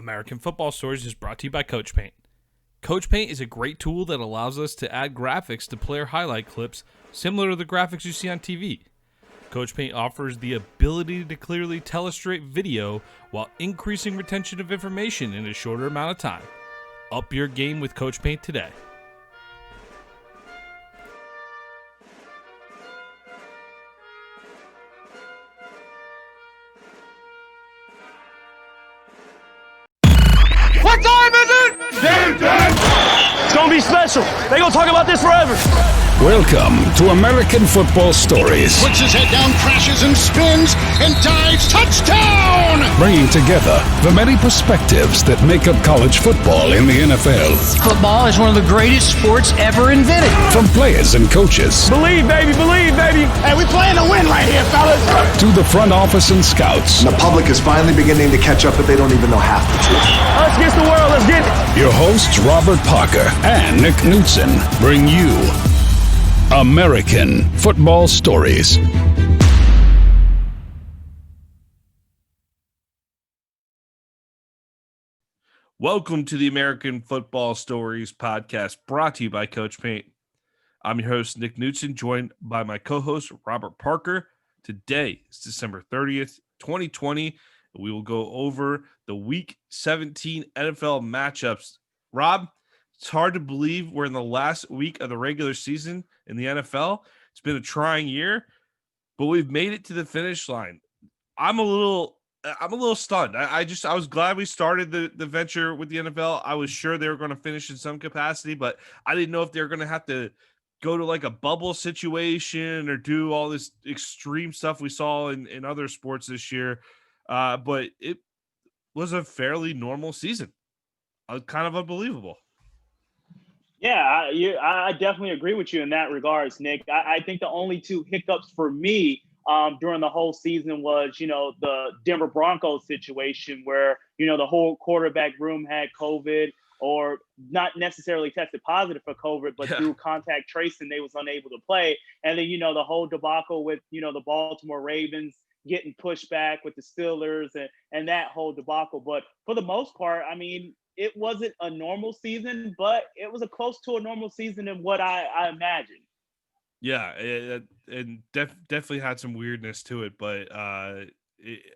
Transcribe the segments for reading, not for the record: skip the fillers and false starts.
American Football Stories is brought to you by Coach Paint. Coach Paint is a great tool that allows us to add graphics to player highlight clips similar to the graphics you see on TV. Coach Paint offers the ability to clearly tellustrate video while increasing retention of information in a shorter amount of time. Up your game with Coach Paint today. What time is it? Game time! It's gonna be special. They gonna talk about this forever. Welcome to American Football Stories. Puts his head down, crashes and spins, and dives. Touchdown! Bringing together the many perspectives that make up college football in the NFL. Football is one of the greatest sports ever invented. From players and coaches. Believe, baby, believe, baby. Hey, we playing to win right here, fellas. To the front office and scouts. The public is finally beginning to catch up, but they don't even know half the truth. Us against the world, let's get it. Your hosts, Robert Parker and Nick Knudsen, bring you American Football Stories. Welcome to the American Football Stories podcast, brought to you by Coach Paint. I'm your host, Nick Knudsen, joined by my co-host, Robert Parker. Today is December 30th, 2020. We will go over the Week 17 NFL matchups. Rob, it's hard to believe we're in the last week of the regular season in the NFL. It's been a trying year, but we've made it to the finish line. I'm a little stunned. I was glad we started the venture with the NFL. I was sure they were going to finish in some capacity, but I didn't know if they were going to have to go to like a bubble situation or do all this extreme stuff we saw in other sports this year. But it was a fairly normal season. Kind of unbelievable. Yeah, I definitely agree with you in that regards, Nick. I think the only two hiccups for me during the whole season was, the Denver Broncos situation where, the whole quarterback room had COVID or not necessarily tested positive for COVID, but through contact tracing, they was unable to play. And then, the whole debacle with, the Baltimore Ravens getting pushed back with the Steelers and that whole debacle. But for the most part, I mean, it wasn't a normal season, but it was close to a normal season in what I imagined. Yeah, and definitely had some weirdness to it, but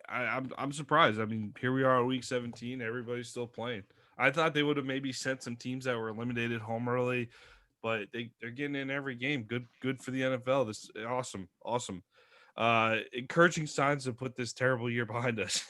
I'm surprised. I mean, here we are at Week 17. Everybody's still playing. I thought they would have maybe sent some teams that were eliminated home early, but they're getting in every game. Good for the NFL. This is awesome. Encouraging signs to put this terrible year behind us.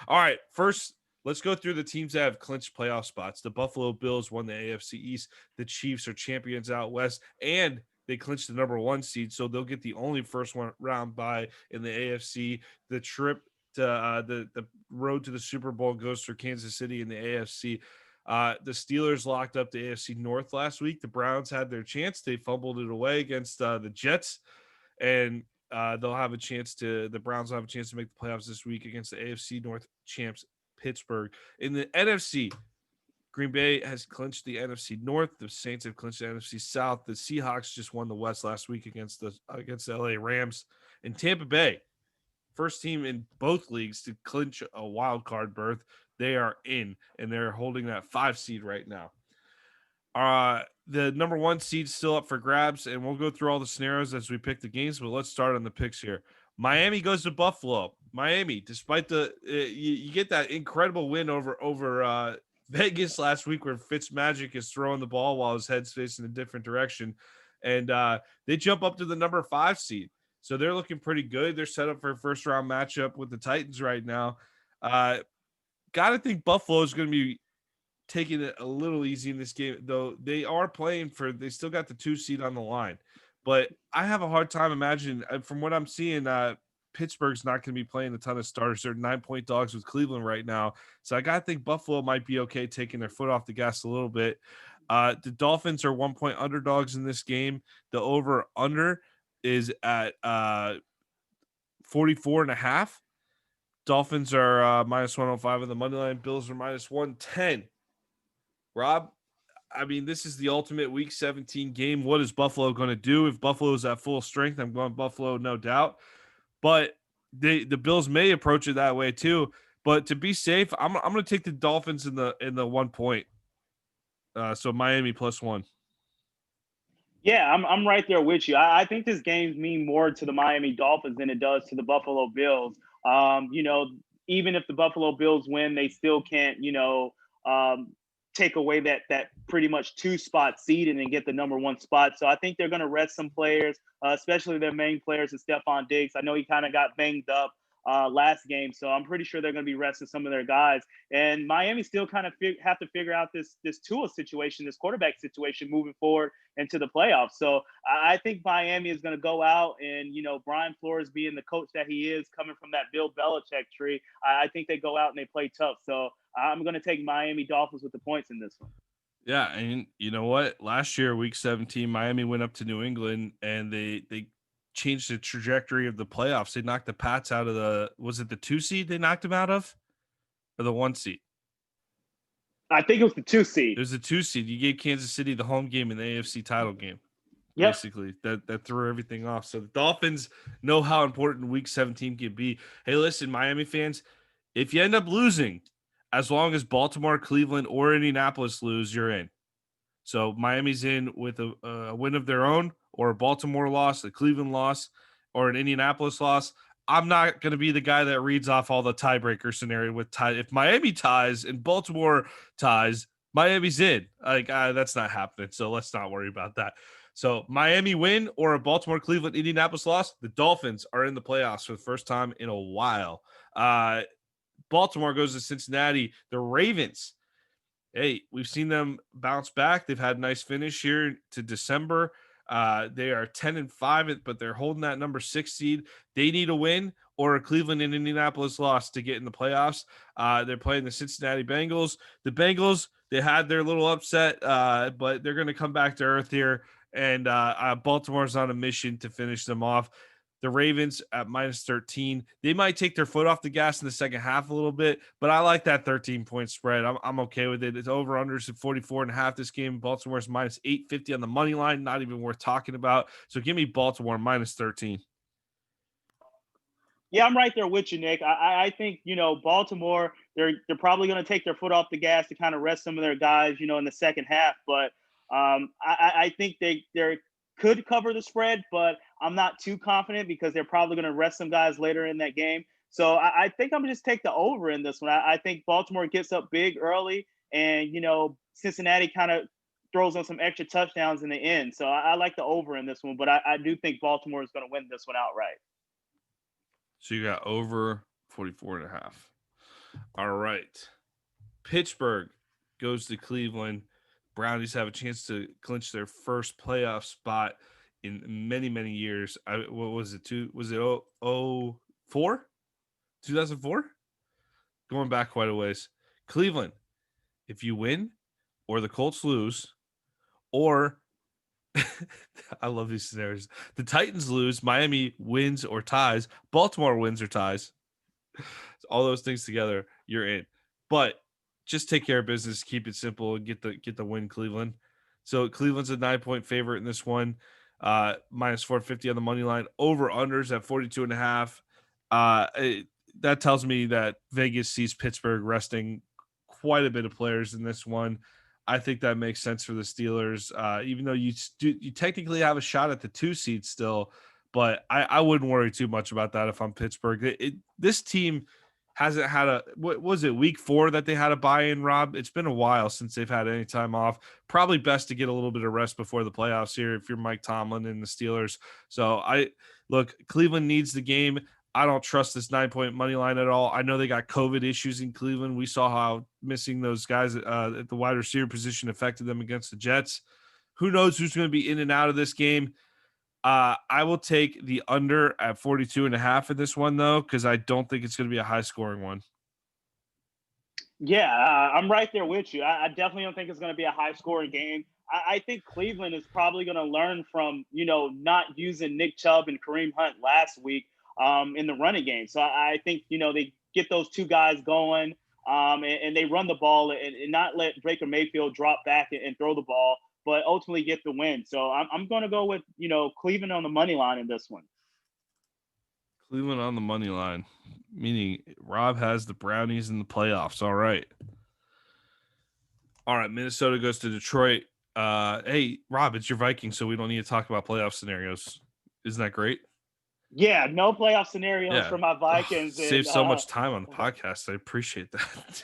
All right, first, let's go through the teams that have clinched playoff spots. The Buffalo Bills won the AFC East. The Chiefs are champions out west, and they clinched the number 1 seed, so they'll get the only first round bye in the AFC. The trip to the road to the Super Bowl goes through Kansas City in the AFC. The Steelers locked up the AFC North last week. The Browns had their chance. They fumbled it away against the Jets, and the Browns will have a chance to make the playoffs this week against the AFC North champs Pittsburgh. In the NFC, Green Bay has clinched the NFC North. The Saints have clinched the NFC South. The Seahawks just won the West last week against the LA Rams. And Tampa Bay, first team in both leagues to clinch a wild card berth. They are in, and they're holding that 5 seed right now. The number 1 seed still up for grabs, and we'll go through all the scenarios as we pick the games, but let's start on the picks here. Miami goes to Buffalo. Miami, despite you get that incredible win over Vegas last week where Fitzmagic is throwing the ball while his head's facing a different direction, and they jump up to the number 5 seed. So they're looking pretty good. They're set up for a first-round matchup with the Titans right now. Got to think Buffalo is going to be taking it a little easy in this game, though they are playing they still got the 2 seed on the line. But I have a hard time imagining, from what I'm seeing, Pittsburgh's not going to be playing a ton of starters. They're 9-point dogs with Cleveland right now. So I got to think Buffalo might be okay taking their foot off the gas a little bit. The Dolphins are 1-point underdogs in this game. The over-under is at 44.5. Dolphins are minus 105 on the money line. Bills are minus 110. Rob, I mean, this is the ultimate Week 17 game. What is Buffalo going to do? If Buffalo's at full strength, I'm going Buffalo, no doubt. But the Bills may approach it that way too. But to be safe, I'm going to take the Dolphins in the 1 point. So Miami +1. Yeah, I'm right there with you. I think this game's mean more to the Miami Dolphins than it does to the Buffalo Bills. Even if the Buffalo Bills win, they still can't, take away that pretty much 2-spot seed and then get the number 1 spot. So I think they're going to rest some players, especially their main players, and Stephon Diggs. I know he kind of got banged up last game, so I'm pretty sure they're going to be resting some of their guys. And Miami still kind of have to figure out this Tua situation, this quarterback situation moving forward into the playoffs. So I think Miami is going to go out and, Brian Flores being the coach that he is, coming from that Bill Belichick tree, I think they go out and they play tough. So I'm going to take Miami Dolphins with the points in this one. Yeah, and you know what? Last year, Week 17, Miami went up to New England and they changed the trajectory of the playoffs. They knocked the Pats out of was it the 2 seed they knocked them out of, or the 1 seed? I think it was the 2 seed. It was the 2 seed. You gave Kansas City the home game in the AFC title game. Yep. Basically, that threw everything off. So the Dolphins know how important Week 17 can be. Hey, listen, Miami fans, if you end up losing, as long as Baltimore, Cleveland, or Indianapolis lose, you're in. So Miami's in with a win of their own, or a Baltimore loss, a Cleveland loss, or an Indianapolis loss. I'm not going to be the guy that reads off all the tiebreaker scenario with tie. If Miami ties and Baltimore ties, Miami's in. That's not happening. So let's not worry about that. So Miami win or a Baltimore, Cleveland, Indianapolis loss, the Dolphins are in the playoffs for the first time in a while. Baltimore goes to Cincinnati. The Ravens, hey, we've seen them bounce back. They've had a nice finish here to December. They are 10-5, but they're holding that number 6 seed. They need a win or a Cleveland and Indianapolis loss to get in the playoffs. They're playing the Cincinnati Bengals. The Bengals, they had their little upset, but they're going to come back to earth here. And Baltimore's on a mission to finish them off. The Ravens at -13. They might take their foot off the gas in the second half a little bit, but I like that 13-point spread. I'm okay with it. It's over-unders at 44.5 this game. Baltimore's -850 on the money line. Not even worth talking about. So give me Baltimore -13. Yeah, I'm right there with you, Nick. I think, Baltimore, they're probably going to take their foot off the gas to kind of rest some of their guys, in the second half. But I think they could cover the spread, but I'm not too confident because they're probably going to rest some guys later in that game. So I think I'm going to just take the over in this one. I think Baltimore gets up big early, and, Cincinnati kind of throws on some extra touchdowns in the end. So I like the over in this one, but I do think Baltimore is going to win this one outright. So you got over 44.5. All right. Pittsburgh goes to Cleveland. Brownies have a chance to clinch their first playoff spot in many, many years. What was it? Was it 2004? 2004? Going back quite a ways. Cleveland, if you win or the Colts lose, or I love these scenarios. The Titans lose, Miami wins or ties, Baltimore wins or ties. All those things together, you're in. But just take care of business, keep it simple, and get the win, Cleveland. So Cleveland's a 9-point favorite in this one, -450 on the money line. Over unders at 42.5. That tells me that Vegas sees Pittsburgh resting quite a bit of players in this one. I think that makes sense for the Steelers, even though you technically have a shot at the 2 seed still. But I wouldn't worry too much about that if I'm Pittsburgh. This team hasn't had what was it, week 4 that they had a buy-in, Rob? It's been a while since they've had any time off. Probably best to get a little bit of rest before the playoffs here if you're Mike Tomlin and the Steelers. So Cleveland needs the game. I don't trust this 9-point money line at all. I know they got COVID issues in Cleveland. We saw how missing those guys at the wide receiver position affected them against the Jets. Who knows who's going to be in and out of this game? I will take the under at 42.5 in this one, though, because I don't think it's going to be a high-scoring one. Yeah, I'm right there with you. I definitely don't think it's going to be a high-scoring game. I think Cleveland is probably going to learn from, not using Nick Chubb and Kareem Hunt last week in the running game. So I think, they get those 2 guys going and they run the ball and not let Baker Mayfield drop back and throw the ball, but ultimately get the win. So I'm going to go with, Cleveland on the money line in this one. Cleveland on the money line, meaning Rob has the Brownies in the playoffs. All right. Minnesota goes to Detroit. Hey, Rob, it's your Vikings, so we don't need to talk about playoff scenarios. Isn't that great? Yeah, no playoff scenarios Yeah. for my Vikings. Save so much time on the podcast. I appreciate that.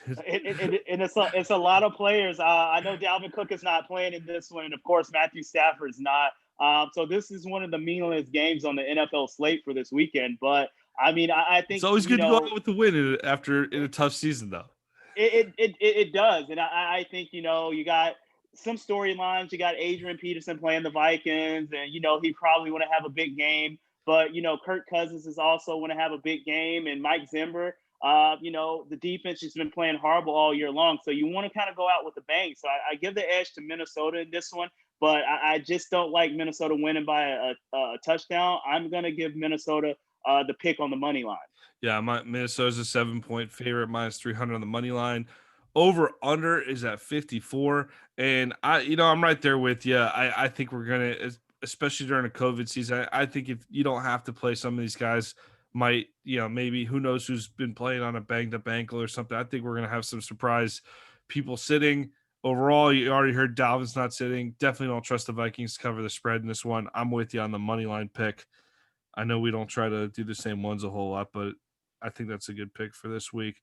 And it's a lot of players. I know Dalvin Cook is not playing in this one, and of course Matthew Stafford's not. So this is one of the meaningless games on the NFL slate for this weekend. But I mean, I think it's always good to go out with the win in a tough season, though. It does, and I think you got some storylines. You got Adrian Peterson playing the Vikings, and he probably want to have a big game. But Kirk Cousins is also want to have a big game, and Mike Zimmer. The defense has been playing horrible all year long, so you want to kind of go out with a bang. So I give the edge to Minnesota in this one, but I just don't like Minnesota winning by a touchdown. I'm gonna give Minnesota the pick on the money line. Yeah, Minnesota's a 7-point favorite, minus 300 on the money line. Over under is at 54, and I'm right there with you. I think we're gonna, especially during a COVID season. I think if you don't have to play some of these guys, might maybe who knows who's been playing on a banged up ankle or something. I think we're gonna have some surprise people sitting. Overall, you already heard Dalvin's not sitting. Definitely don't trust the Vikings to cover the spread in this one. I'm with you on the money line pick. I know we don't try to do the same ones a whole lot, but I think that's a good pick for this week.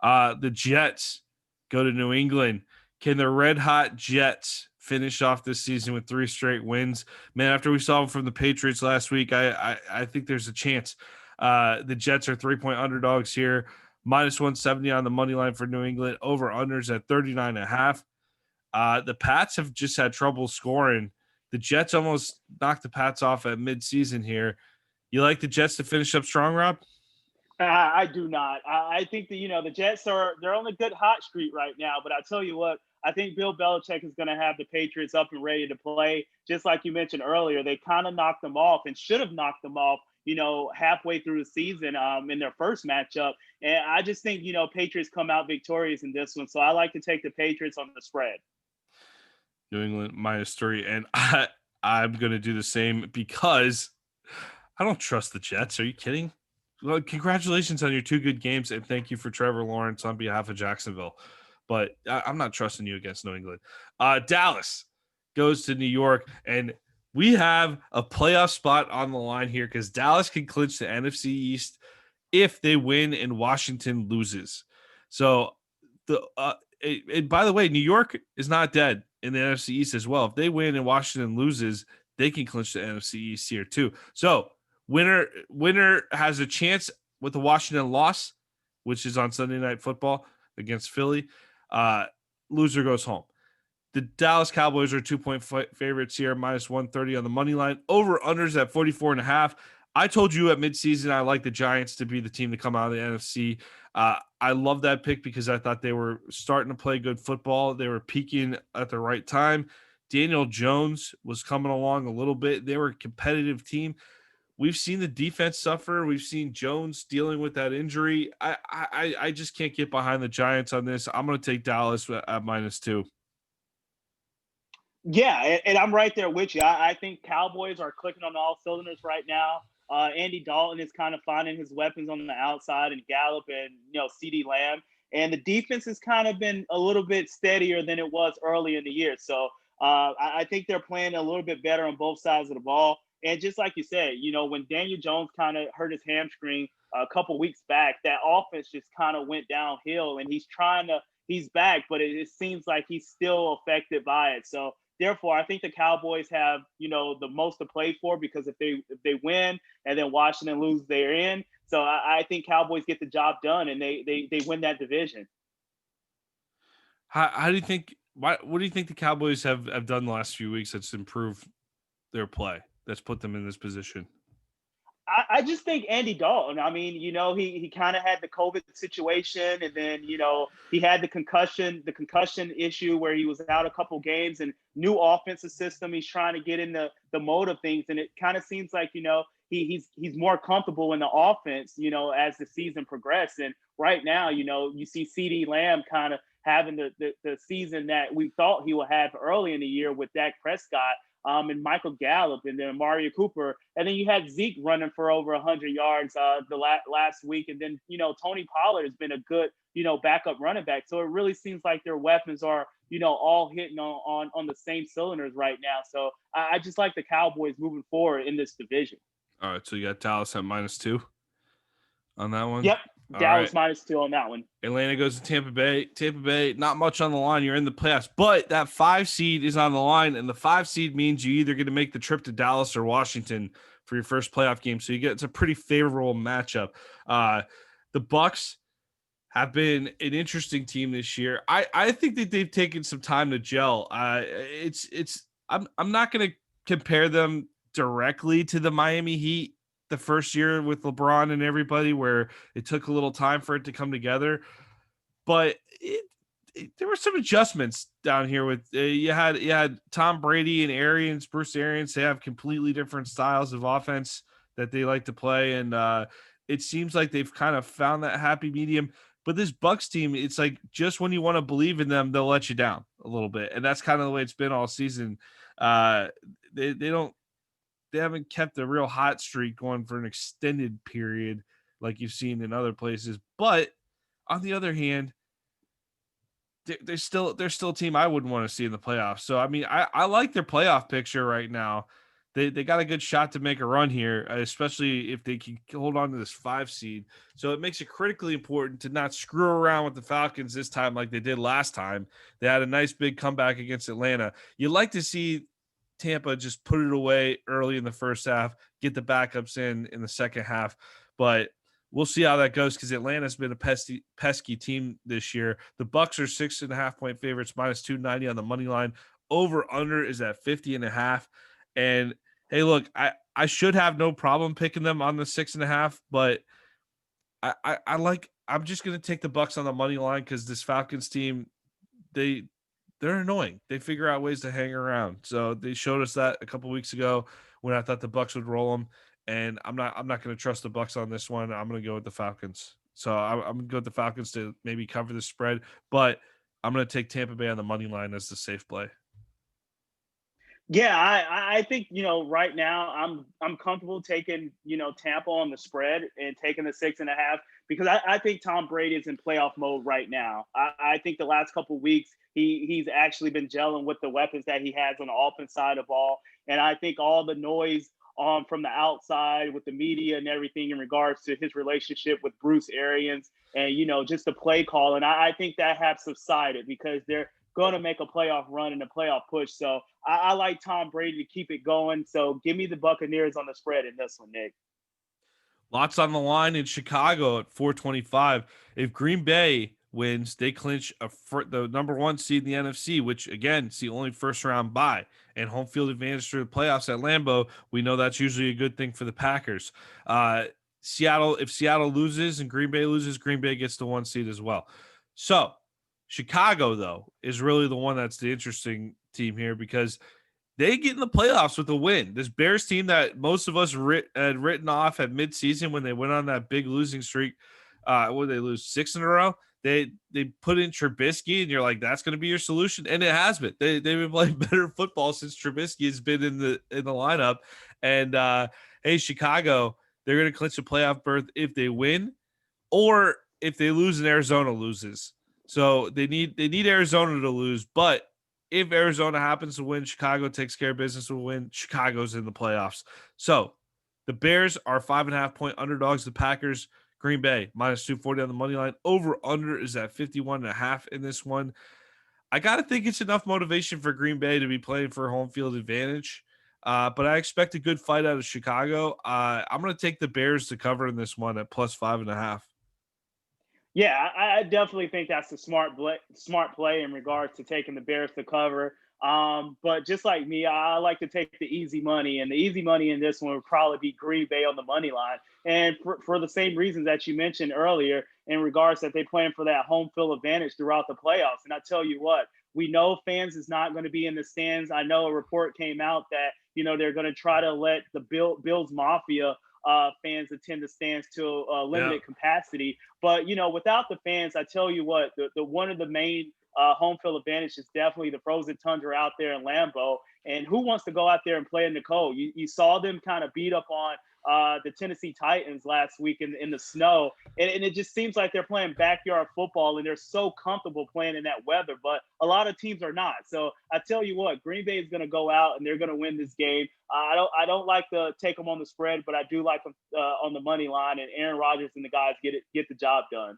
The Jets go to New England. Can the red hot Jets finish off this season with 3 straight wins? Man, after we saw them from the Patriots last week, I think there's a chance. The Jets are 3-point underdogs here, minus 170 on the money line for New England. Over unders at 39.5. The Pats have just had trouble scoring. The Jets almost knocked the Pats off at midseason here. You like the Jets to finish up strong, Rob? I do not. I think the Jets they're on a good hot streak right now. But I tell you what, I think Bill Belichick is going to have the Patriots up and ready to play. Just like you mentioned earlier, they kind of knocked them off and should have knocked them off, halfway through the season in their first matchup. And I just think, Patriots come out victorious in this one. So I like to take the Patriots on the spread. New England minus 3. And I'm going to do the same because I don't trust the Jets. Are you kidding? Well, congratulations on your 2 good games, and thank you for Trevor Lawrence on behalf of Jacksonville. But I'm not trusting you against New England. Dallas goes to New York, and we have a playoff spot on the line here because Dallas can clinch the NFC East if they win and Washington loses. So, by the way, New York is not dead in the NFC East as well. If they win and Washington loses, they can clinch the NFC East here too. So, winner has a chance with the Washington loss, which is on Sunday Night Football against Philly. Loser goes home. The Dallas Cowboys are 2-point favorites here, minus 130 on the money line. Over unders at 44.5. I told you at midseason I like the Giants to be the team to come out of the NFC. I love that pick because I thought they were starting to play good football. They were peaking at the right time. Daniel Jones was coming along a little bit. They were a competitive team. We've seen the defense suffer. We've seen Jones dealing with that injury. I just can't get behind the Giants on this. I'm going to take Dallas at minus 2. Yeah, and I'm right there with you. I think Cowboys are clicking on all cylinders right now. Andy Dalton is kind of finding his weapons on the outside, and Gallup and CeeDee Lamb. And the defense has kind of been a little bit steadier than it was early in the year. So I think they're playing a little bit better on both sides of the ball. And just like you said, when Daniel Jones kind of hurt his hamstring a couple weeks back, that offense just kind of went downhill, and he's back, but it seems like he's still affected by it. So therefore, I think the Cowboys have, the most to play for because if they win and then Washington loses, they're in. So I think Cowboys get the job done and they win that division. How do you think? What do you think the Cowboys have done the last few weeks that's improved their play? That's put them in this position? I just think Andy Dalton. I mean, he kind of had the COVID situation, and then he had the concussion issue where he was out a couple games, and new offensive system. He's trying to get in the mode of things, and it kind of seems like he's more comfortable in the offense, as the season progressed. And right now, you see CeeDee Lamb kind of having the season that we thought he would have early in the year with Dak Prescott. and Michael Gallup, and then Mario Cooper, and then you had Zeke running for over 100 yards last week, and then Tony Pollard has been a good backup running back. So it really seems like their weapons are all hitting on the same cylinders right now. So I just like the Cowboys moving forward in this division. All right, so you got Dallas at -2 on that one. Yep, All Dallas right. -2 on that one. Atlanta goes to Tampa Bay. Tampa Bay, not much on the line. You're in the playoffs, but that 5 seed is on the line, and the 5 seed means you either get to make the trip to Dallas or Washington for your first playoff game. So it's a pretty favorable matchup. The Bucks have been an interesting team this year. I think that they've taken some time to gel. I'm not going to compare them directly to the Miami Heat the first year with LeBron and everybody, where it took a little time for it to come together. But there were some adjustments down here with you had Tom Brady and Bruce Arians. They have completely different styles of offense that they like to play, and it seems like they've kind of found that happy medium. But this Bucks team, it's like just when you want to believe in them, they'll let you down a little bit, and that's kind of the way it's been all season. They haven't kept a real hot streak going for an extended period like you've seen in other places. But on the other hand, they're still a team I wouldn't want to see in the playoffs. So I mean, I like their playoff picture right now. They got a good shot to make a run here, especially if they can hold on to this 5 seed. So it makes it critically important to not screw around with the Falcons this time like they did last time. They had a nice big comeback against Atlanta. You like to see Tampa just put it away early in the first half, get the backups in the second half. But we'll see how that goes because Atlanta's been a pesky team this year. The Bucks are 6.5-point favorites, -290 on the money line. Over under is at 50.5. And hey, look, I should have no problem picking them on the 6.5, but I'm just gonna take the Bucks on the money line because this Falcons team, they're annoying. They figure out ways to hang around. So they showed us that a couple weeks ago when I thought the Bucks would roll them. And I'm not going to trust the Bucks on this one. I'm going to go with the Falcons. So I'm going to go with the Falcons to maybe cover the spread, but I'm going to take Tampa Bay on the money line as the safe play. Yeah, I think right now I'm comfortable taking Tampa on the spread and taking the 6.5 because I think Tom Brady is in playoff mode right now. I think the last couple of weeks he's actually been gelling with the weapons that he has on the offense side of ball, and I think all the noise from the outside with the media and everything in regards to his relationship with Bruce Arians and just the play call, and I think that has subsided because they're going to make a playoff run and a playoff push. So I like Tom Brady to keep it going. So give me the Buccaneers on the spread in this one, Nick. Lots on the line in Chicago at 425. If Green Bay wins, they clinch the number 1 seed in the NFC, which again, it's the only first round bye and home field advantage through the playoffs at Lambeau. We know that's usually a good thing for the Packers. If Seattle loses and Green Bay loses, Green Bay gets the 1 seed as well. So Chicago, though, is really the one that's the interesting team here because they get in the playoffs with a win. This Bears team that most of us had written off at midseason when they went on that big losing streak. What did they lose? 6 in a row? They put in Trubisky, and you're like, that's going to be your solution, and it has been. They've been playing better football since Trubisky has been in the lineup. And hey, Chicago, they're going to clinch a playoff berth if they win, or if they lose and Arizona loses. So they need Arizona to lose, but if Arizona happens to win, Chicago takes care of business will win. Chicago's in the playoffs. So the Bears are 5.5-point underdogs. The Packers, Green Bay, -240 on the money line. Over under is at 51.5 in this one. I got to think it's enough motivation for Green Bay to be playing for home field advantage. But I expect a good fight out of Chicago. I'm going to take the Bears to cover in this one at +5.5. Yeah, I definitely think that's a smart play in regards to taking the Bears to cover. But just like me, I like to take the easy money, and the easy money in this one would probably be Green Bay on the money line. And for the same reasons that you mentioned earlier in regards that they plan for that home field advantage throughout the playoffs. And I tell you what, we know fans is not going to be in the stands. I know a report came out that, they're going to try to let the Bills Mafia fans attend the stands to a limited capacity. But, without the fans, I tell you what, the one of the main home field advantage is definitely the frozen tundra out there in Lambeau. And who wants to go out there and play in the cold? You saw them kind of beat up on the Tennessee Titans last week in the snow. And it just seems like they're playing backyard football and they're so comfortable playing in that weather. But a lot of teams are not. So I tell you what, Green Bay is going to go out and they're going to win this game. I don't like to take them on the spread, but I do like them on the money line. And Aaron Rodgers and the guys get the job done.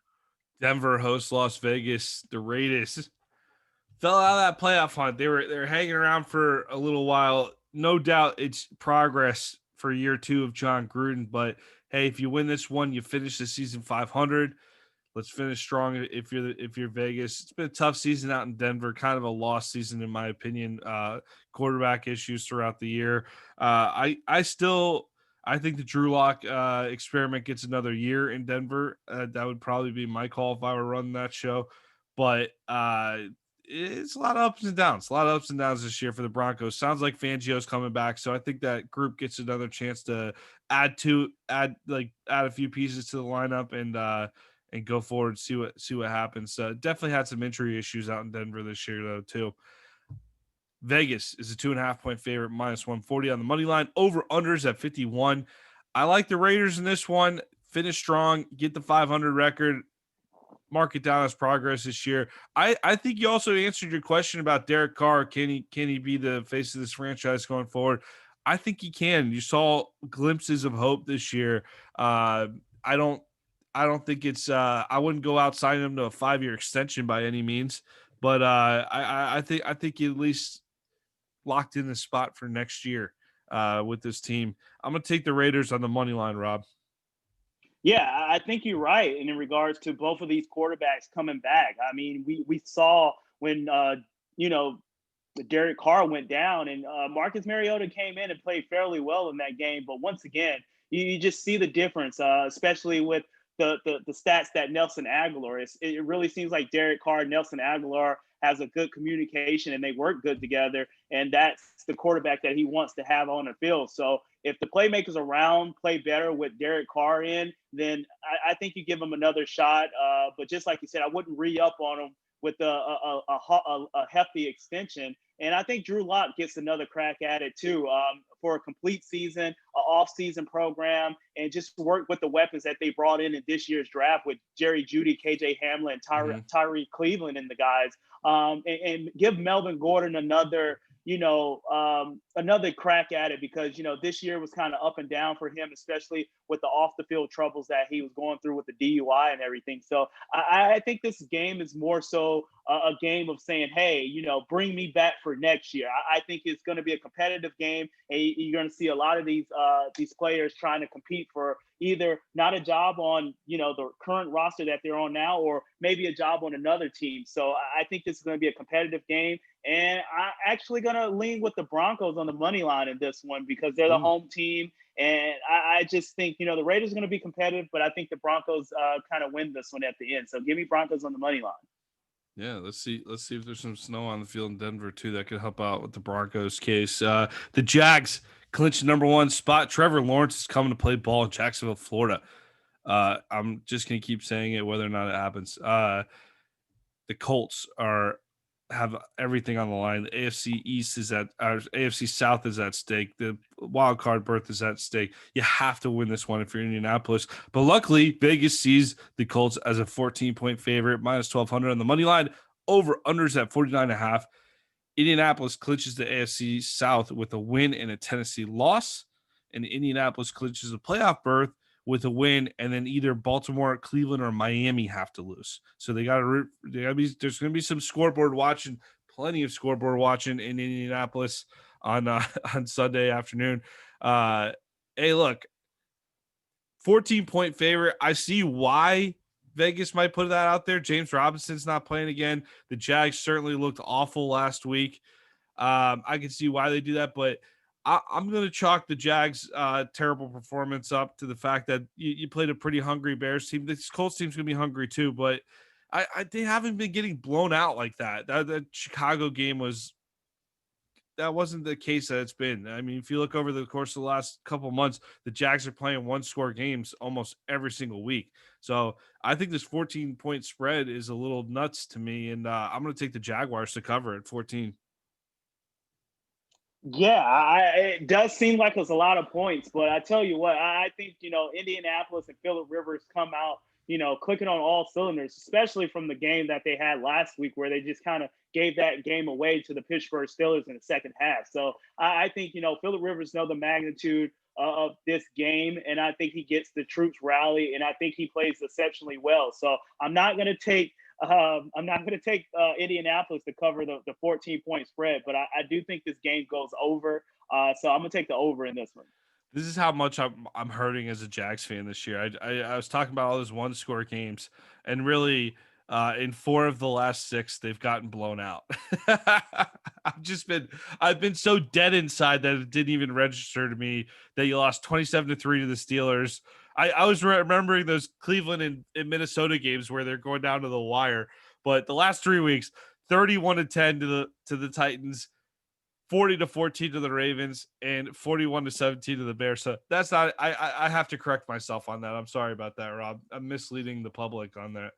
Denver hosts Las Vegas. The Raiders fell out of that playoff hunt. They were hanging around for a little while. No doubt it's progress for year 2 of John Gruden. But hey, if you win this one, you finish the season 500. Let's finish strong. If you're Vegas, it's been a tough season out in Denver, kind of a lost season in my opinion. Quarterback issues throughout the year. I think the Drew Lock experiment gets another year in Denver. That would probably be my call if I were running that show. But it's a lot of ups and downs. A lot of ups and downs this year for the Broncos. Sounds like Fangio's coming back, so I think that group gets another chance to add a few pieces to the lineup and go forward. See what happens. Definitely had some injury issues out in Denver this year though too. Vegas is a 2.5-point favorite, -140 on the money line. Over unders at 51. I like the Raiders in this one. Finish strong, get the 500 record. Mark it down as progress this year. I think you also answered your question about Derek Carr. Can he be the face of this franchise going forward? I think he can. You saw glimpses of hope this year. I don't think it's I wouldn't go out signing him to a 5-year extension by any means, but I think he at least locked in the spot for next year with this team. I'm gonna take the Raiders on the money line, Rob. Yeah, I think you're right. And in regards to both of these quarterbacks coming back, I mean, we saw when Derek Carr went down and Marcus Mariota came in and played fairly well in that game. But once again, you just see the difference, especially with the stats that Nelson Aguilar. It really seems like Derek Carr and Nelson Aguilar has a good communication and they work good together. And that's the quarterback that he wants to have on the field. So if the playmakers around play better with Derek Carr in, then I think you give him another shot. But just like you said, I wouldn't re-up on him with a hefty extension. And I think Drew Lock gets another crack at it too, for a complete season, an off-season program, and just work with the weapons that they brought in this year's draft with Jerry Jeudy, KJ Hamler, and Tyree Cleveland and the guys, and give Melvin Gordon another crack at it because, this year was kind of up and down for him, especially with the off the field troubles that he was going through with the DUI and everything. So I think this game is more so a game of saying, hey, bring me back for next year. I think it's going to be a competitive game, and you're going to see a lot of these players trying to compete for either not a job on, the current roster that they're on now, or maybe a job on another team. So I think this is going to be a competitive game. And I'm actually going to lean with the Broncos on the money line in this one because they're the home team. And I just think, the Raiders are going to be competitive, but I think the Broncos kind of win this one at the end. So give me Broncos on the money line. Yeah, let's see if there's some snow on the field in Denver too that could help out with the Broncos case. The Jags clinch the number 1 spot. Trevor Lawrence is coming to play ball in Jacksonville, Florida. I'm just gonna keep saying it whether or not it happens. The Colts have everything on the line. The AFC South is at stake. The wild card berth is at stake. You have to win this one if you're Indianapolis. But luckily, Vegas sees the Colts as a 14-point favorite, -1,200 on the money line. Over unders at 49.5. Indianapolis clinches the AFC South with a win and a Tennessee loss, and Indianapolis clinches a playoff berth with a win, and then either Baltimore, Cleveland, or Miami have to lose. So there's going to be some scoreboard watching, plenty of scoreboard watching in Indianapolis on Sunday afternoon. Hey, look, 14-point favorite. I see why Vegas might put that out there. James Robinson's not playing again. The Jags certainly looked awful last week. I can see why they do that, but I'm going to chalk the Jags' terrible performance up to the fact that you played a pretty hungry Bears team. This Colts team's going to be hungry too, but they haven't been getting blown out like that. That Chicago game was that wasn't the case that it's been. I mean, if you look over the course of the last couple months, the Jags are playing one-score games almost every single week. So I think this 14-point spread is a little nuts to me, and I'm going to take the Jaguars to cover at 14. Yeah, it does seem like it's a lot of points, but I tell you what, I think, Indianapolis and Phillip Rivers come out, clicking on all cylinders, especially from the game that they had last week where they just kind of gave that game away to the Pittsburgh Steelers in the second half. So I think, Phillip Rivers know the magnitude of this game, and I think he gets the troops rally, and I think he plays exceptionally well. So I'm not going to take Indianapolis to cover the 14-point spread, but I do think this game goes over. So I'm gonna take the over in this one. This is how much I'm hurting as a Jags fan this year. I was talking about all those one-score games, and really, in 4 of the last 6, they've gotten blown out. I've been so dead inside that it didn't even register to me that you lost 27-3 to the Steelers. I was remembering those Cleveland and Minnesota games where they're going down to the wire, but the last 3 weeks, 31-10 to the Titans, 40-14 to the Ravens, and 41-17 to the Bears. So that's not. I have to correct myself on that. I'm sorry about that, Rob. I'm misleading the public on that.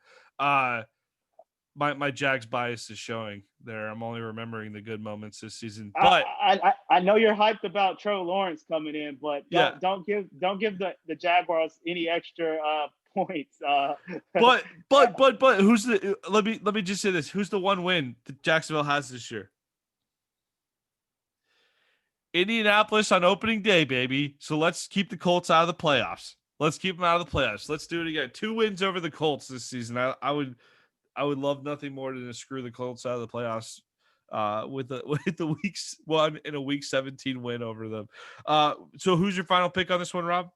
My Jags bias is showing there. I'm only remembering the good moments this season. But I know you're hyped about Trevor Lawrence coming in, but don't give the Jaguars any extra points. But who's the? Let me just say this. Who's the one win that Jacksonville has this year? Indianapolis on opening day, baby. So let's keep the Colts out of the playoffs. Let's keep them out of the playoffs. Let's do it again. 2 wins over the Colts this season. I would love nothing more than to screw the Colts out of the playoffs with the weeks 1 and a week 17 win over them. So who's your final pick on this one, Rob?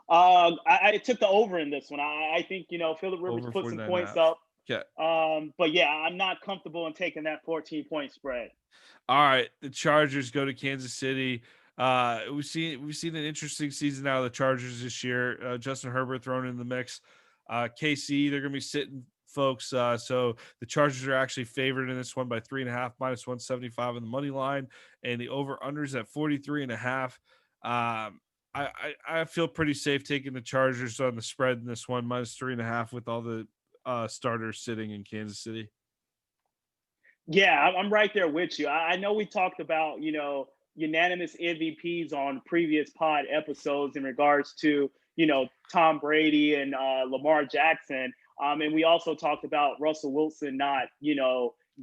I took the over in this one. I think Phillip Rivers put some points up. Yeah. But yeah, I'm not comfortable in taking that 14-point spread. All right, the Chargers go to Kansas City. We've seen an interesting season out of the Chargers this year. Justin Herbert thrown in the mix. KC, they're going to be sitting folks. So the Chargers are actually favored in this one by 3.5, minus 175 on the money line, and the over unders at 43.5. I feel pretty safe taking the Chargers on the spread in this one, minus 3.5 with all the starters sitting in Kansas City. Yeah, I'm right there with you. I know we talked about, unanimous MVPs on previous pod episodes in regards to, Tom Brady and Lamar Jackson. And we also talked about Russell Wilson not,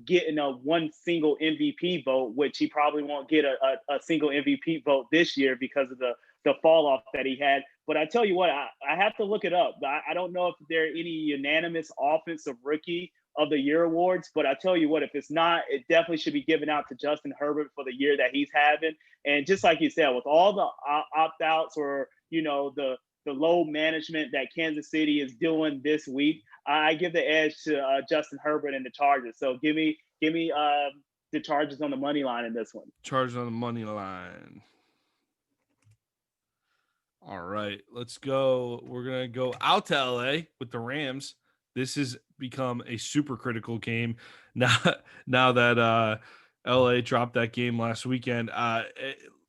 getting a one single MVP vote, which he probably won't get a single MVP vote this year because of the fall off that he had. But I tell you what, I have to look it up. I don't know if there are any unanimous offensive rookie of the year awards, but I tell you what, if it's not, it definitely should be given out to Justin Herbert for the year that he's having. And just like you said, with all the opt-outs or, the low management that Kansas City is doing this week, I give the edge to Justin Herbert and the Chargers. So give me the Chargers on the money line in this one. Chargers on the money line. All right, let's go. We're going to go out to LA with the Rams. This has become a super critical game now that LA dropped that game last weekend.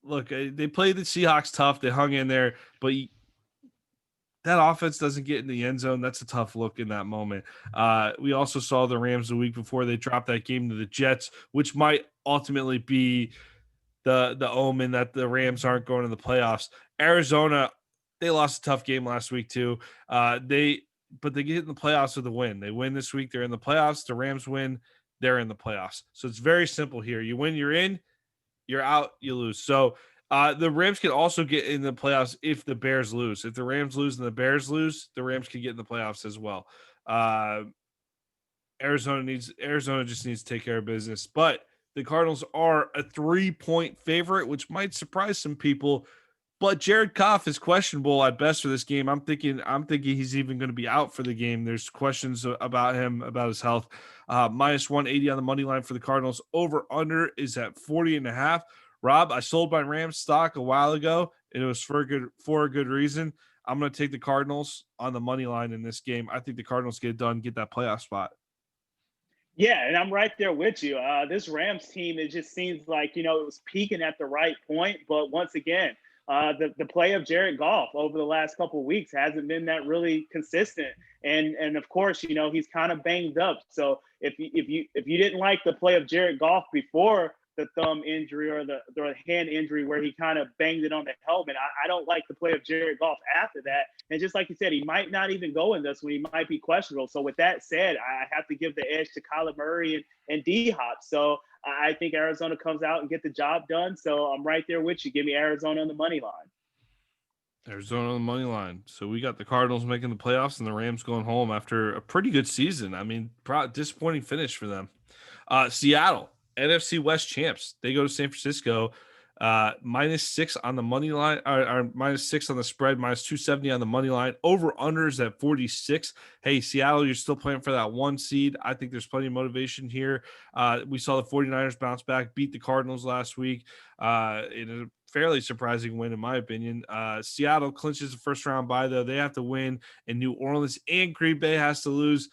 Look, they played the Seahawks tough. They hung in there, but that offense doesn't get in the end zone. That's a tough look in that moment. We also saw the Rams the week before they dropped that game to the Jets, which might ultimately be the omen that the Rams aren't going to the playoffs. Arizona, they lost a tough game last week too. But they get in the playoffs with a win. They win this week, they're in the playoffs. The Rams win, they're in the playoffs. So it's very simple here. You win, you're in. You're out, you lose. So the Rams can also get in the playoffs if the Bears lose. If the Rams lose and the Bears lose, the Rams can get in the playoffs as well. Arizona just needs to take care of business. But the Cardinals are a 3-point favorite, which might surprise some people. But Jared Goff is questionable at best for this game. I'm thinking he's even going to be out for the game. There's questions about him, about his health. Minus 180 on the money line for the Cardinals. Over under is at 40.5. Rob, I sold my Rams stock a while ago, and it was for a good reason. I'm going to take the Cardinals on the money line in this game. I think the Cardinals get it done, get that playoff spot. Yeah, and I'm right there with you. This Rams team, it just seems like, it was peaking at the right point. But once again, the play of Jared Goff over the last couple of weeks hasn't been that really consistent. And of course, he's kind of banged up. So if you didn't like the play of Jared Goff before the thumb injury or the hand injury where he kind of banged it on the helmet, I don't like the play of Jared Goff after that. And just like you said, he might not even go in this one. He might be questionable. So with that said, I have to give the edge to Kyler Murray and D-Hop. So I think Arizona comes out and get the job done. So I'm right there with you. Give me Arizona on the money line. Arizona on the money line. So we got the Cardinals making the playoffs and the Rams going home after a pretty good season. I mean, disappointing finish for them. Seattle, NFC West champs. They go to San Francisco. -6 on the money line, or -6 on the spread, -270 on the money line. Over unders at 46. Hey, Seattle, you're still playing for that 1 seed. I think there's plenty of motivation here. We saw the 49ers bounce back, beat the Cardinals last week in a fairly surprising win, in my opinion. Seattle clinches the first round bye, though. They have to win, and New Orleans and Green Bay has to lose.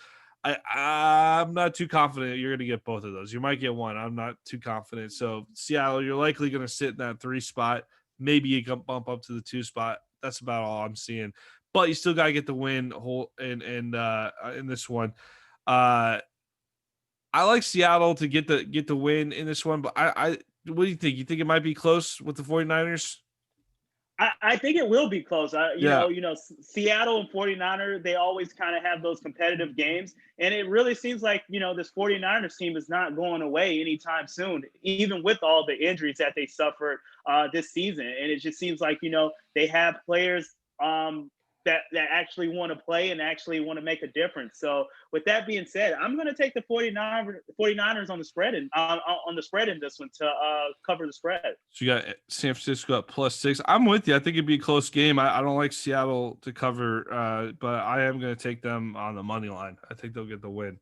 I'm not too confident you're going to get both of those. You might get one. I'm not too confident. So Seattle, you're likely going to sit in that 3 spot. Maybe you can bump up to the 2 spot. That's about all I'm seeing. But you still got to get the win in this one. I like Seattle to get the win in this one. But I what do you think? You think it might be close with the 49ers? I think it will be close. Seattle and 49er, they always kind of have those competitive games. And it really seems like, this 49ers team is not going away anytime soon, even with all the injuries that they suffered this season. And it just seems like, they have players that actually want to play and actually want to make a difference. So with that being said, I'm going to take the 49ers on the spread and on the spread in this one to cover the spread. So you got San Francisco at +6. I'm with you. I think it'd be a close game. I don't like Seattle to cover, but I am going to take them on the money line. I think they'll get the win.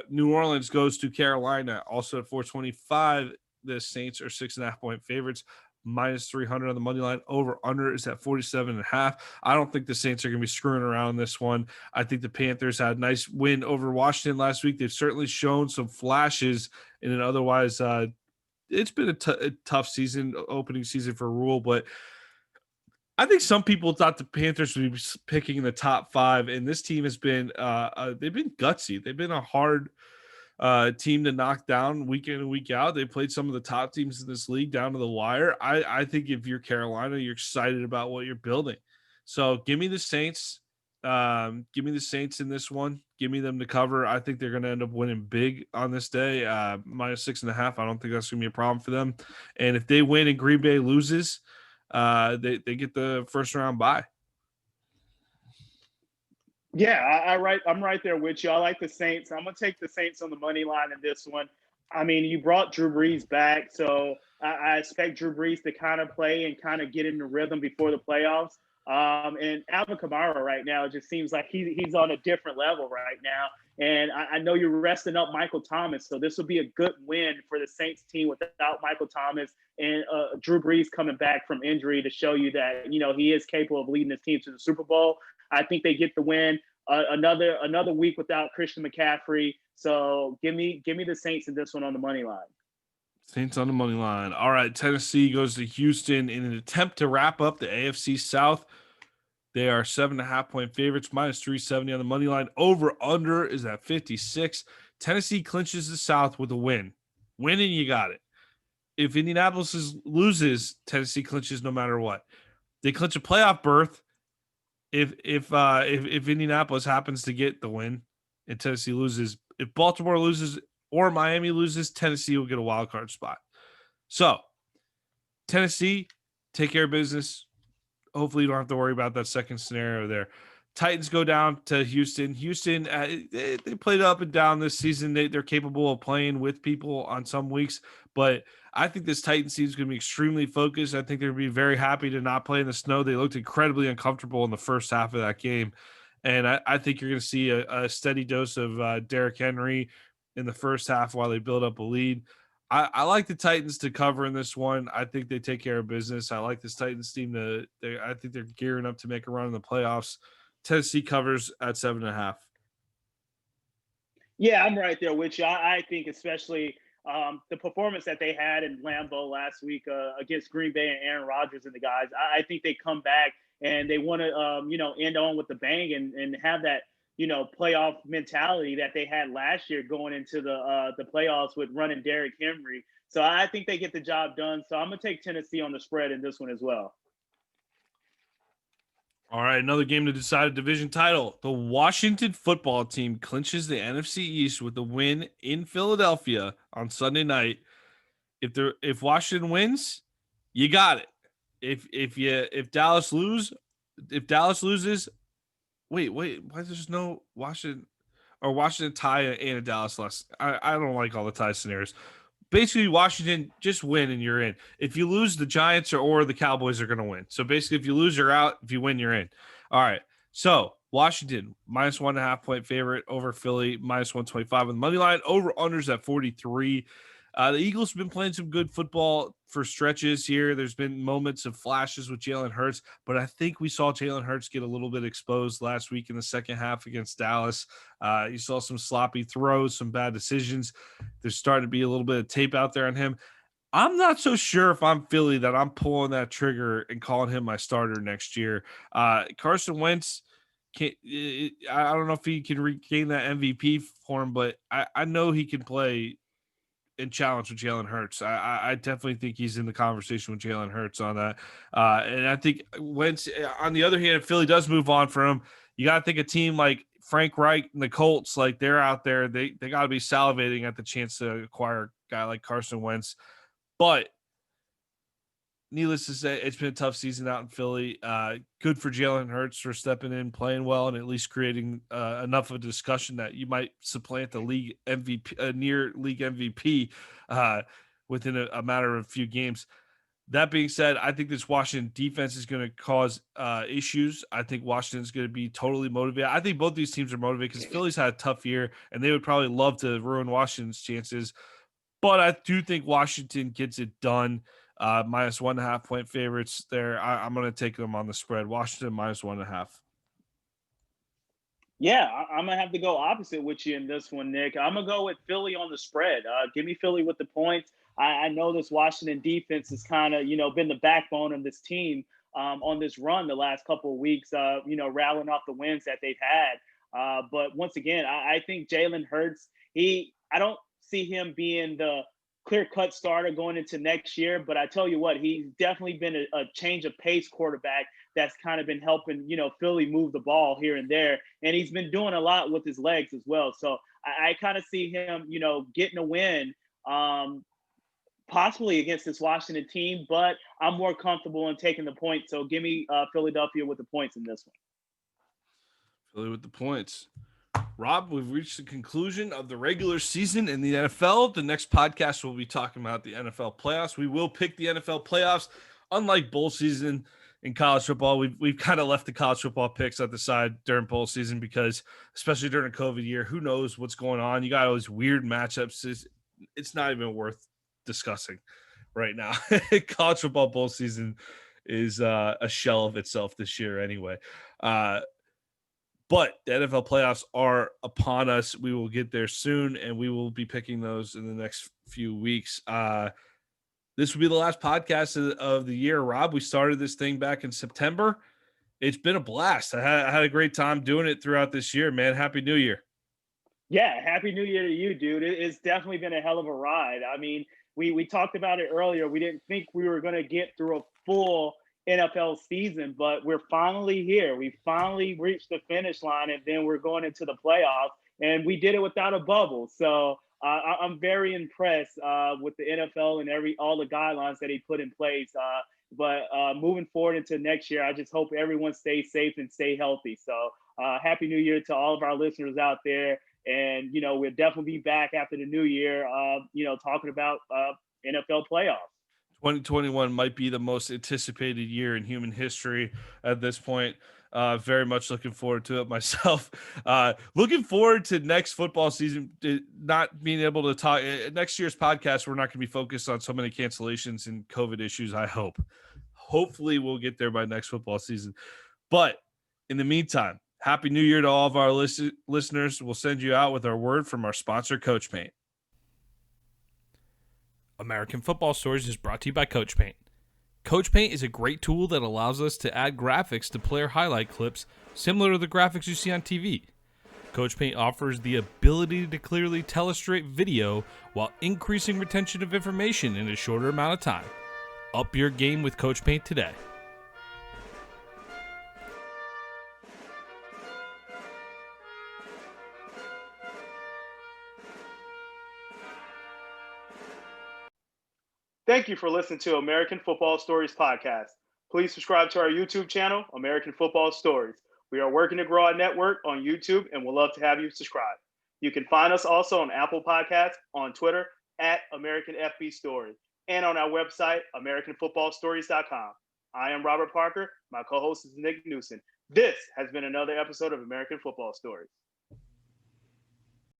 New Orleans goes to Carolina, also at 425. The Saints are 6.5 point favorites. -300 on the money line. Over under is at 47.5. I don't think the Saints are going to be screwing around in this one. I think the Panthers had a nice win over Washington last week. They've certainly shown some flashes in an otherwise it's been a tough season, opening season for Rule, but I think some people thought the Panthers would be picking in the top 5, and this team has been they've been gutsy. They've been a hard team to knock down week in and week out. They played some of the top teams in this league down to the wire. I think if you're Carolina, you're excited about what you're building. So give me the Saints. Give me the Saints in this one. Give me them to cover. I think they're going to end up winning big on this day. -6.5. I don't think that's going to be a problem for them. And if they win and Green Bay loses, they get the first round bye. Yeah, I'm right there with you. I like the Saints. I'm going to take the Saints on the money line in this one. I mean, you brought Drew Brees back, so I expect Drew Brees to kind of play and kind of get in the rhythm before the playoffs. And Alvin Kamara right now, it just seems like he's on a different level right now. And I know you're resting up Michael Thomas, so this will be a good win for the Saints team without Michael Thomas and Drew Brees coming back from injury to show you that, he is capable of leading his team to the Super Bowl. I think they get the win. Another week without Christian McCaffrey. So give me the Saints in this one on the money line. Saints on the money line. All right, Tennessee goes to Houston in an attempt to wrap up the AFC South. They are 7.5 point favorites, -370 on the money line. Over under is at 56. Tennessee clinches the South with a win. Winning, you got it. If Indianapolis loses, Tennessee clinches no matter what. They clinch a playoff berth. If Indianapolis happens to get the win and Tennessee loses, if Baltimore loses or Miami loses, Tennessee will get a wild card spot. So Tennessee, take care of business. Hopefully you don't have to worry about that second scenario there. Titans go down to Houston. Houston, they played up and down this season. They're capable of playing with people on some weeks, but I think this Titans team is going to be extremely focused. I think they're going to be very happy to not play in the snow. They looked incredibly uncomfortable in the first half of that game, and I think you're going to see a steady dose of Derrick Henry in the first half while they build up a lead. I like the Titans to cover in this one. I think they take care of business. I like this Titans team I think they're gearing up to make a run in the playoffs. Tennessee covers at 7.5. Yeah, I'm right there with you. I think especially the performance that they had in Lambeau last week against Green Bay and Aaron Rodgers and the guys. I think they come back and they want to, end on with the bang and have that, playoff mentality that they had last year going into the playoffs with running Derrick Henry. So I think they get the job done. So I'm gonna take Tennessee on the spread in this one as well. All right, another game to decide a division title. The Washington football team clinches the NFC East with a win in Philadelphia on Sunday night. If Washington wins, you got it. If Dallas loses, wait, why there's no Washington or Washington tie and a Dallas loss? I don't like all the tie scenarios. Basically, Washington just win and you're in. If you lose, the Giants or the Cowboys are going to win. So basically, if you lose, you're out. If you win, you're in. All right. So Washington minus 1.5 point favorite over Philly minus 125 on the money line. Over unders at 43. The Eagles have been playing some good football for stretches here. There's been moments of flashes with Jalen Hurts, but I think we saw Jalen Hurts get a little bit exposed last week in the second half against Dallas. You saw some sloppy throws, some bad decisions. There's starting to be a little bit of tape out there on him. I'm not so sure if I'm Philly that I'm pulling that trigger and calling him my starter next year. Carson Wentz, I don't know if he can regain that MVP form, but I know he can play and challenge with Jalen Hurts. I definitely think he's in the conversation with Jalen Hurts on that. And I think Wentz, on the other hand, if Philly does move on from him, you got to think a team like Frank Reich and the Colts, like they're out there, they got to be salivating at the chance to acquire a guy like Carson Wentz. But needless to say, it's been a tough season out in Philly. Good for Jalen Hurts for stepping in, playing well, and at least creating enough of a discussion that you might supplant the league MVP, near league MVP, within a matter of a few games. That being said, I think this Washington defense is going to cause issues. I think Washington's going to be totally motivated. I think both these teams are motivated because Philly's had a tough year, and they would probably love to ruin Washington's chances. But I do think Washington gets it done. Minus 1.5 point favorites there. I'm going to take them on the spread. Washington minus 1.5. Yeah, I'm going to have to go opposite with you in this one, Nick. I'm going to go with Philly on the spread. Give me Philly with the points. I know this Washington defense has kind of, been the backbone of this team on this run the last couple of weeks, rattling off the wins that they've had. But once again, I think Jalen Hurts, I don't see him being the clear-cut starter going into next year, but I tell you what, he's definitely been a change of pace quarterback that's kind of been helping, Philly move the ball here and there, and he's been doing a lot with his legs as well. So I kind of see him, getting a win, possibly against this Washington team, but I'm more comfortable in taking the points. So give me Philadelphia with the points in this one. Philly with the points. Rob, we've reached the conclusion of the regular season in the NFL. The next podcast we'll be talking about the NFL playoffs. We will pick the NFL playoffs. Unlike bowl season in college football, we've kind of left the college football picks at the side during bowl season because, especially during a COVID year, who knows what's going on? You got all these weird matchups. It's not even worth discussing right now. College football bowl season is a shell of itself this year anyway. But the NFL playoffs are upon us. We will get there soon, and we will be picking those in the next few weeks. This will be the last podcast of the year, Rob. We started this thing back in September. It's been a blast. I had a great time doing it throughout this year, man. Happy New Year. Yeah, Happy New Year to you, dude. It's definitely been a hell of a ride. I mean, we talked about it earlier. We didn't think we were going to get through a full NFL season, but we're finally here. We finally reached the finish line, and then we're going into the playoffs, and we did it without a bubble. So I'm very impressed with the NFL and all the guidelines that he put in place. But moving forward into next year, I just hope everyone stays safe and stay healthy. So Happy New Year to all of our listeners out there. And, we'll definitely be back after the new year, talking about NFL playoffs. 2021 might be the most anticipated year in human history at this point. Very much looking forward to it myself. Looking forward to next football season, not being able to talk. Next year's podcast, we're not going to be focused on so many cancellations and COVID issues, I hope. Hopefully we'll get there by next football season. But in the meantime, Happy New Year to all of our listeners. We'll send you out with our word from our sponsor, Coach Paint. American Football Stories is brought to you by Coach Paint. Coach Paint is a great tool that allows us to add graphics to player highlight clips similar to the graphics you see on TV. Coach Paint offers the ability to clearly tell a straight video while increasing retention of information in a shorter amount of time. Up your game with Coach Paint today. Thank you for listening to American Football Stories podcast. Please subscribe to our YouTube channel, American Football Stories. We are working to grow our network on YouTube and we'd love to have you subscribe. You can find us also on Apple Podcasts, on Twitter, at American FB Story, and on our website, AmericanFootballStories.com. I am Robert Parker. My co-host is Nick Newsom. This has been another episode of American Football Stories.